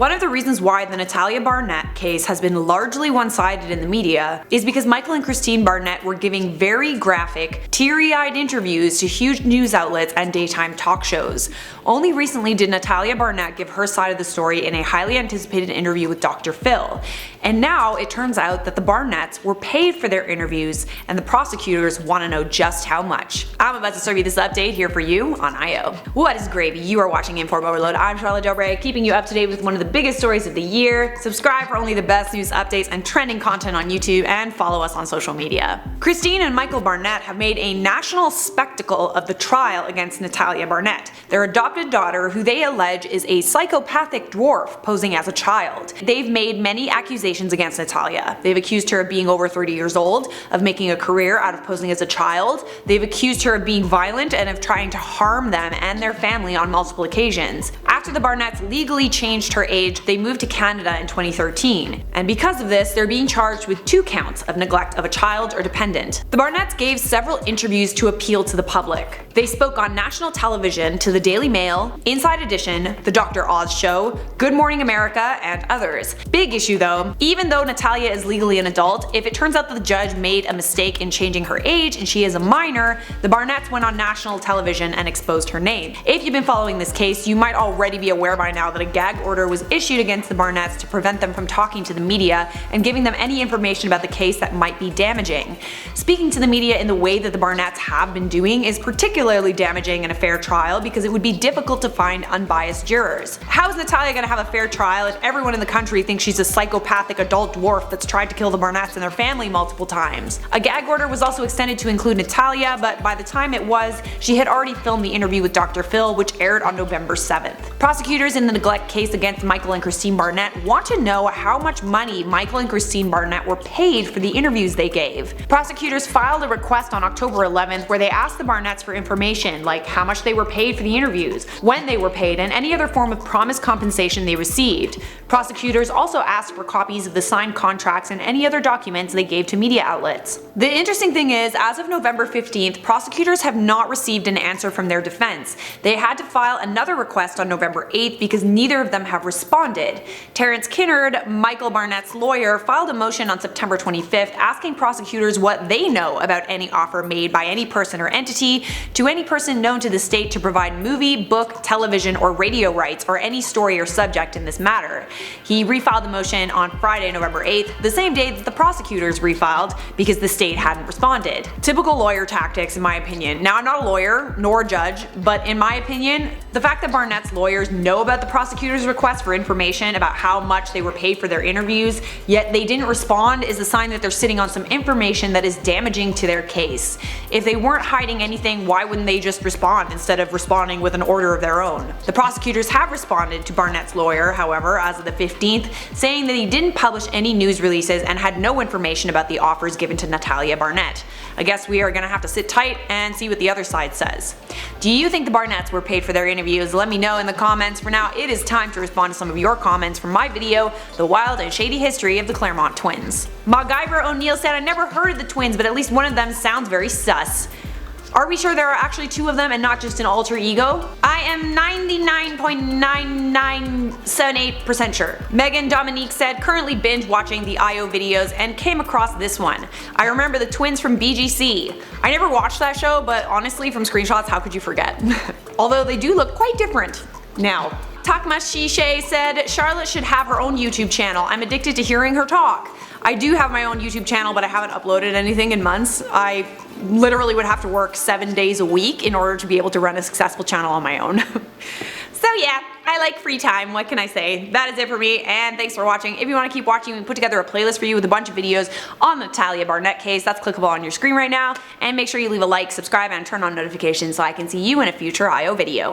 One of the reasons why the Natalia Barnett case has been largely one-sided in the media is because Michael and Christine Barnett were giving very graphic, teary-eyed interviews to huge news outlets and daytime talk shows. Only recently did Natalia Barnett give her side of the story in a highly anticipated interview with Dr. Phil. And now it turns out that the Barnetts were paid for their interviews, and the prosecutors want to know just how much. I'm about to serve you this update here for you on IO. What is gravy? You are watching InformOverload. I'm Charlotte Dobre, keeping you up to date with one of the biggest stories of the year. Subscribe for only the best news updates and trending content on YouTube, and follow us on social media. Christine and Michael Barnett have made a national spectacle of the trial against Natalia Barnett, their adopted daughter, who they allege is a psychopathic dwarf posing as a child. They've made many accusations against Natalia. They've accused her of being over 30 years old, of making a career out of posing as a child. They've accused her of being violent and of trying to harm them and their family on multiple occasions. After the Barnetts legally changed her age, they moved to Canada in 2013. And because of this, they're being charged with 2 counts of neglect of a child or dependent. The Barnetts gave several interviews to appeal to the public. They spoke on national television to the Daily Mail, Inside Edition, The Dr. Oz Show, Good Morning America, and others. Big issue though, even though Natalia is legally an adult, if it turns out that the judge made a mistake in changing her age and she is a minor, the Barnetts went on national television and exposed her name. If you've been following this case, you might already be aware by now that a gag order was issued against the Barnetts to prevent them from talking to the media and giving them any information about the case that might be damaging. Speaking to the media in the way that the Barnetts have been doing is particularly damaging in a fair trial because it would be difficult to find unbiased jurors. How is Natalia going to have a fair trial if everyone in the country thinks she's a psychopathic adult dwarf that's tried to kill the Barnetts and their family multiple times? A gag order was also extended to include Natalia, but by the time it was, she had already filmed the interview with Dr. Phil, which aired on November 7th. Prosecutors in the neglect case against Michael and Christine Barnett want to know how much money Michael and Christine Barnett were paid for the interviews they gave. Prosecutors filed a request on October 11th where they asked the Barnetts for information like how much they were paid for the interviews, when they were paid, and any other form of promised compensation they received. Prosecutors also asked for copies of the signed contracts and any other documents they gave to media outlets. The interesting thing is, as of November 15th, prosecutors have not received an answer from their defense. They had to file another request on November 8th because neither of them have responded. Terrence Kinnard, Michael Barnett's lawyer, filed a motion on September 25th asking prosecutors what they know about any offer made by any person or entity to any person known to the state to provide movie, book, television, or radio rights or any story or subject in this matter. He refiled the motion on Friday, November 8th, the same day that the prosecutors refiled because the state hadn't responded. Typical lawyer tactics, in my opinion. Now, I'm not a lawyer nor a judge, but in my opinion, the fact that Barnett's lawyers know about the prosecutor's request for information about how much they were paid for their interviews, yet they didn't respond, is a sign that they're sitting on some information that is damaging to their case. If they weren't hiding anything, why wouldn't they just respond instead of responding with an order of their own? The prosecutors have responded to Barnett's lawyer, however, as of the 15th, saying that he didn't publish any news releases and had no information about the offers given to Natalia Barnett. I guess we are gonna have to sit tight and see what the other side says. Do you think the Barnetts were paid for their interviews? Let me know in the comments. For now, it is time to respond to some of your comments from my video, The Wild and Shady History of the Claremont Twins. MacGyver O'Neill said, I never heard of the twins, but at least one of them sounds very sus. Are we sure there are actually 2 of them and not just an alter ego? I am 99.9978% sure. Megan Dominique said, currently binge watching the IO videos and came across this one. I remember the twins from BGC. I never watched that show, but honestly from screenshots, how could you forget? Although they do look quite different now. Takma Shishay said, Charlotte should have her own YouTube channel. I'm addicted to hearing her talk. I do have my own YouTube channel, but I haven't uploaded anything in months. I literally would have to work 7 days a week in order to be able to run a successful channel on my own. So yeah, I like free time, what can I say? That is it for me, and thanks for watching. If you want to keep watching, we put together a playlist for you with a bunch of videos on the Natalia Barnett case. That's clickable on your screen right now. And make sure you leave a like, subscribe, and turn on notifications so I can see you in a future IO video.